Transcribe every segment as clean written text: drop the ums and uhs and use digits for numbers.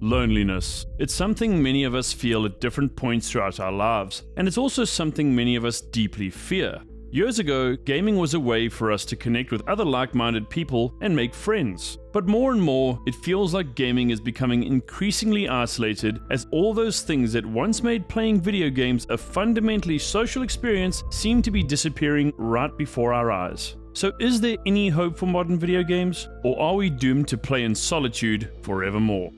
Loneliness. It's something many of us feel at different points throughout our lives, and it's also something many of us deeply fear. Years ago, gaming was a way for us to connect with other like-minded people and make friends. But more and more, it feels like gaming is becoming increasingly isolated, as all those things that once made playing video games a fundamentally social experience seem to be disappearing right before our eyes. So is there any hope for modern video games, or are we doomed to play in solitude forevermore?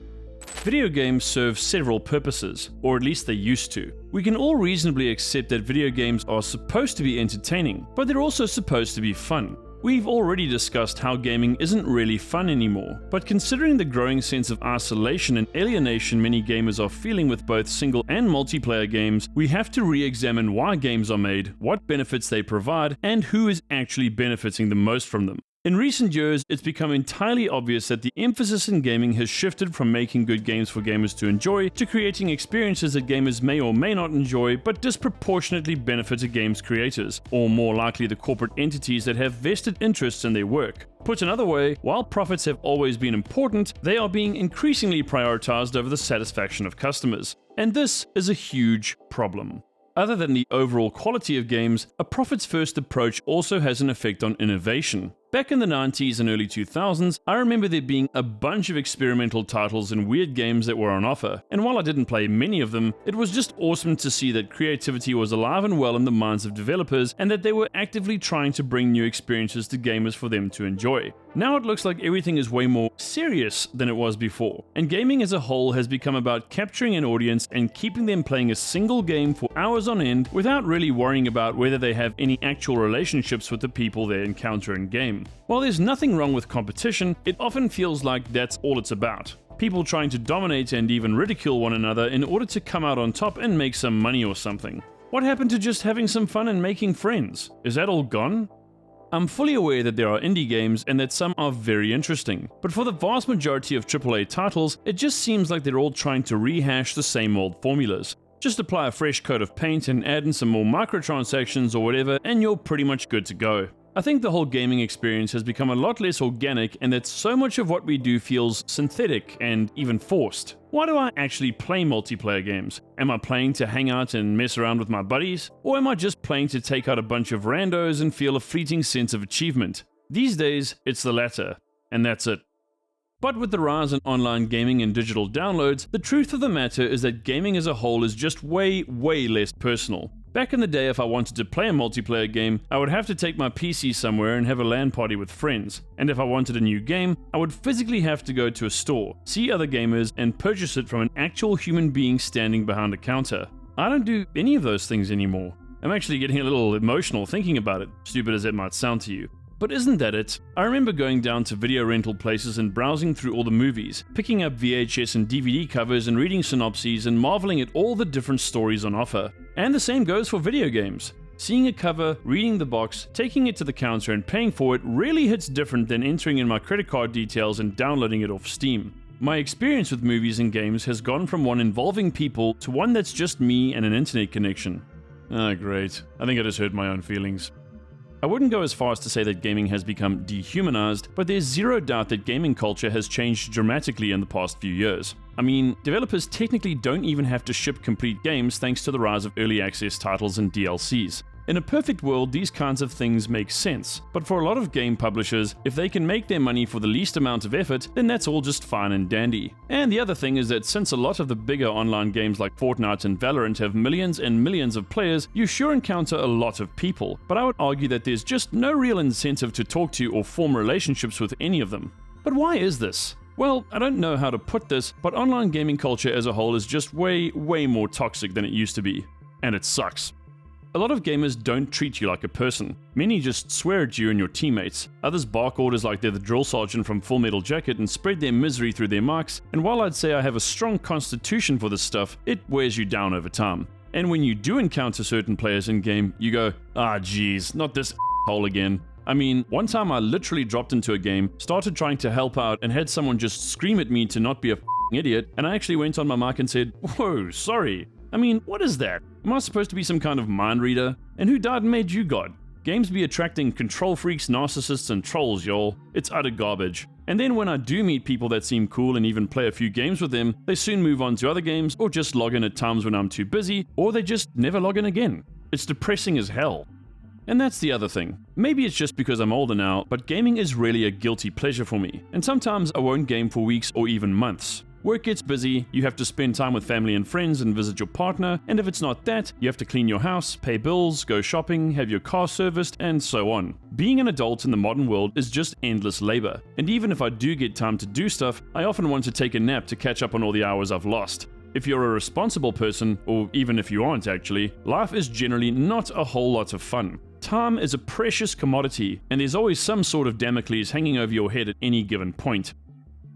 Video games serve several purposes, or at least they used to. We can all reasonably accept that video games are supposed to be entertaining, but they're also supposed to be fun. We've already discussed how gaming isn't really fun anymore, but considering the growing sense of isolation and alienation many gamers are feeling with both single and multiplayer games, we have to re-examine why games are made, what benefits they provide, and who is actually benefiting the most from them. In recent years, it's become entirely obvious that the emphasis in gaming has shifted from making good games for gamers to enjoy to creating experiences that gamers may or may not enjoy but disproportionately benefit a game's creators, or more likely the corporate entities that have vested interests in their work. Put another way, while profits have always been important, they are being increasingly prioritized over the satisfaction of customers. And this is a huge problem. Other than the overall quality of games, a profits-first approach also has an effect on innovation. Back in the 90s and early 2000s, I remember there being a bunch of experimental titles and weird games that were on offer, and while I didn't play many of them, it was just awesome to see that creativity was alive and well in the minds of developers and that they were actively trying to bring new experiences to gamers for them to enjoy. Now it looks like everything is way more serious than it was before, and gaming as a whole has become about capturing an audience and keeping them playing a single game for hours on end without really worrying about whether they have any actual relationships with the people they encounter in game. While there's nothing wrong with competition, it often feels like that's all it's about. People trying to dominate and even ridicule one another in order to come out on top and make some money or something. What happened to just having some fun and making friends? Is that all gone? I'm fully aware that there are indie games and that some are very interesting, but for the vast majority of AAA titles, it just seems like they're all trying to rehash the same old formulas. Just apply a fresh coat of paint and add in some more microtransactions or whatever, and you're pretty much good to go. I think the whole gaming experience has become a lot less organic, and that so much of what we do feels synthetic and even forced. Why do I actually play multiplayer games? Am I playing to hang out and mess around with my buddies? Or am I just playing to take out a bunch of randos and feel a fleeting sense of achievement? These days, it's the latter, and that's it. But with the rise in online gaming and digital downloads, the truth of the matter is that gaming as a whole is just way less personal. Back in the day, if I wanted to play a multiplayer game, I would have to take my PC somewhere and have a LAN party with friends. And if I wanted a new game, I would physically have to go to a store, see other gamers, and purchase it from an actual human being standing behind a counter. I don't do any of those things anymore. I'm actually getting a little emotional thinking about it, stupid as it might sound to you. But isn't that it? I remember going down to video rental places and browsing through all the movies, picking up VHS and DVD covers and reading synopses and marveling at all the different stories on offer. And the same goes for video games. Seeing a cover, reading the box, taking it to the counter and paying for it really hits different than entering in my credit card details and downloading it off Steam. My experience with movies and games has gone from one involving people to one that's just me and an internet connection. Ah, great. I think I just hurt my own feelings. I wouldn't go as far as to say that gaming has become dehumanized, but there's zero doubt that gaming culture has changed dramatically in the past few years. I mean, developers technically don't even have to ship complete games thanks to the rise of early access titles and DLCs. In a perfect world, these kinds of things make sense, but for a lot of game publishers, if they can make their money for the least amount of effort, then that's all just fine and dandy. And the other thing is that since a lot of the bigger online games like Fortnite and Valorant have millions and millions of players, you sure encounter a lot of people, but I would argue that there's just no real incentive to talk to or form relationships with any of them. But why is this? Well, I don't know how to put this, but online gaming culture as a whole is just way more toxic than it used to be. And it sucks. A lot of gamers don't treat you like a person. Many just swear at you and your teammates. Others bark orders like they're the drill sergeant from Full Metal Jacket and spread their misery through their mics, and while I'd say I have a strong constitution for this stuff, it wears you down over time. And when you do encounter certain players in-game, you go, ah geez, not this hole again. I mean, one time I literally dropped into a game, started trying to help out, and had someone just scream at me to not be a idiot, and I actually went on my mic and said, whoa, sorry. I mean, what is that? Am I supposed to be some kind of mind reader? And who died and made you God? Games be attracting control freaks, narcissists, and trolls, y'all. It's utter garbage. And then when I do meet people that seem cool and even play a few games with them, they soon move on to other games or just log in at times when I'm too busy, or they just never log in again. It's depressing as hell. And that's the other thing. Maybe it's just because I'm older now, but gaming is really a guilty pleasure for me, and sometimes I won't game for weeks or even months. Work gets busy, you have to spend time with family and friends and visit your partner, and if it's not that, you have to clean your house, pay bills, go shopping, have your car serviced, and so on. Being an adult in the modern world is just endless labor, and even if I do get time to do stuff, I often want to take a nap to catch up on all the hours I've lost. If you're a responsible person, or even if you aren't actually, life is generally not a whole lot of fun. Time is a precious commodity, and there's always some sort of Damocles hanging over your head at any given point.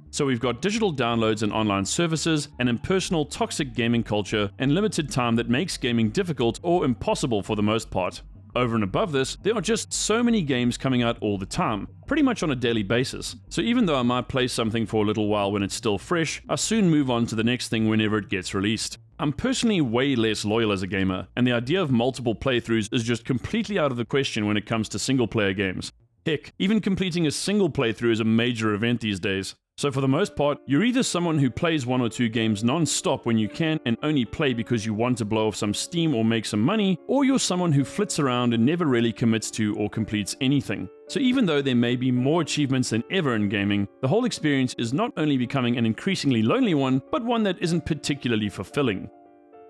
So we've got digital downloads and online services, an impersonal toxic gaming culture, and limited time that makes gaming difficult or impossible for the most part. Over and above this, there are just so many games coming out all the time, pretty much on a daily basis. So even though I might play something for a little while when it's still fresh, I soon move on to the next thing whenever it gets released. I'm personally way less loyal as a gamer, and the idea of multiple playthroughs is just completely out of the question when it comes to single-player games. Heck, even completing a single playthrough is a major event these days. So for the most part, you're either someone who plays 1 or 2 games non-stop when you can and only play because you want to blow off some steam or make some money, or you're someone who flits around and never really commits to or completes anything. So even though there may be more achievements than ever in gaming, the whole experience is not only becoming an increasingly lonely one, but one that isn't particularly fulfilling.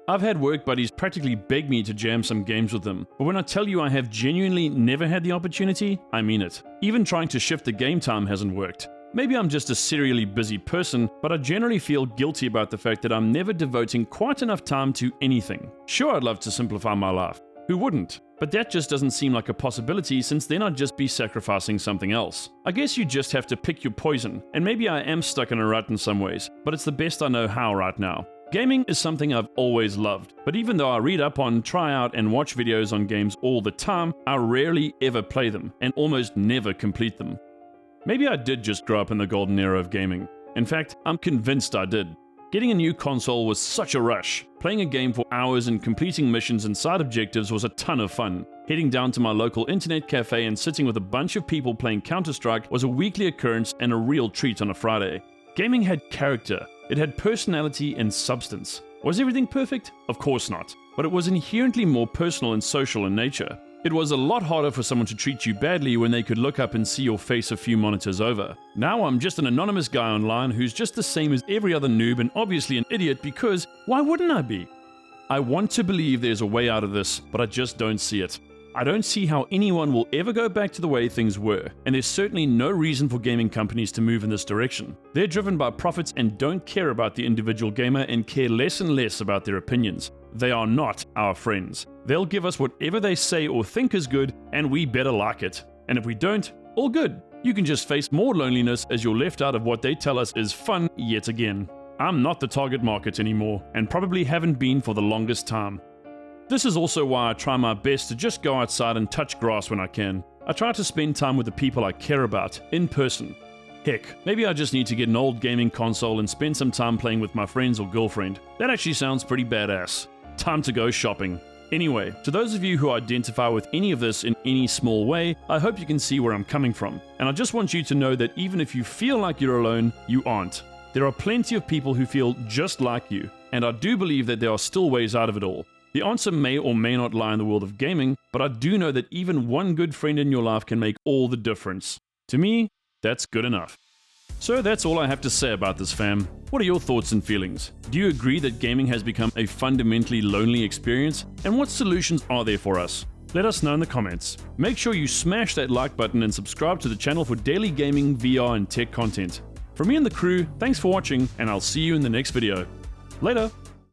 I've had work buddies practically beg me to jam some games with them, but when I tell you I have genuinely never had the opportunity, I mean it. Even trying to shift the game time hasn't worked. Maybe I'm just a serially busy person, but I generally feel guilty about the fact that I'm never devoting quite enough time to anything. Sure, I'd love to simplify my life. Who wouldn't? But that just doesn't seem like a possibility, since then I'd just be sacrificing something else. I guess you just have to pick your poison, and maybe I am stuck in a rut in some ways, but it's the best I know how right now. Gaming is something I've always loved, but even though I read up on, try out, and watch videos on games all the time, I rarely ever play them, and almost never complete them. Maybe I did just grow up in the golden era of gaming. In fact, I'm convinced I did. Getting a new console was such a rush. Playing a game for hours and completing missions and side objectives was a ton of fun. Heading down to my local internet cafe and sitting with a bunch of people playing Counter-Strike was a weekly occurrence and a real treat on a Friday. Gaming had character. It had personality and substance. Was everything perfect? Of course not. But it was inherently more personal and social in nature. It was a lot harder for someone to treat you badly when they could look up and see your face a few monitors over. Now I'm just an anonymous guy online who's just the same as every other noob and obviously an idiot, because why wouldn't I be? I want to believe there's a way out of this, but I just don't see it. I don't see how anyone will ever go back to the way things were, and there's certainly no reason for gaming companies to move in this direction. They're driven by profits and don't care about the individual gamer and care less and less about their opinions. They are not our friends. They'll give us whatever they say or think is good, and we better like it. And if we don't, all good. You can just face more loneliness as you're left out of what they tell us is fun yet again. I'm not the target market anymore, and probably haven't been for the longest time. This is also why I try my best to just go outside and touch grass when I can. I try to spend time with the people I care about, in person. Heck, maybe I just need to get an old gaming console and spend some time playing with my friends or girlfriend. That actually sounds pretty badass. Time to go shopping. Anyway, to those of you who identify with any of this in any small way, I hope you can see where I'm coming from. And I just want you to know that even if you feel like you're alone, you aren't. There are plenty of people who feel just like you, and I do believe that there are still ways out of it all. The answer may or may not lie in the world of gaming, but I do know that even one good friend in your life can make all the difference. To me, that's good enough. So that's all I have to say about this, fam. What are your thoughts and feelings? Do you agree that gaming has become a fundamentally lonely experience? And what solutions are there for us? Let us know in the comments. Make sure you smash that like button and subscribe to the channel for daily gaming, VR, and tech content. From me and the crew, thanks for watching, and I'll see you in the next video. Later!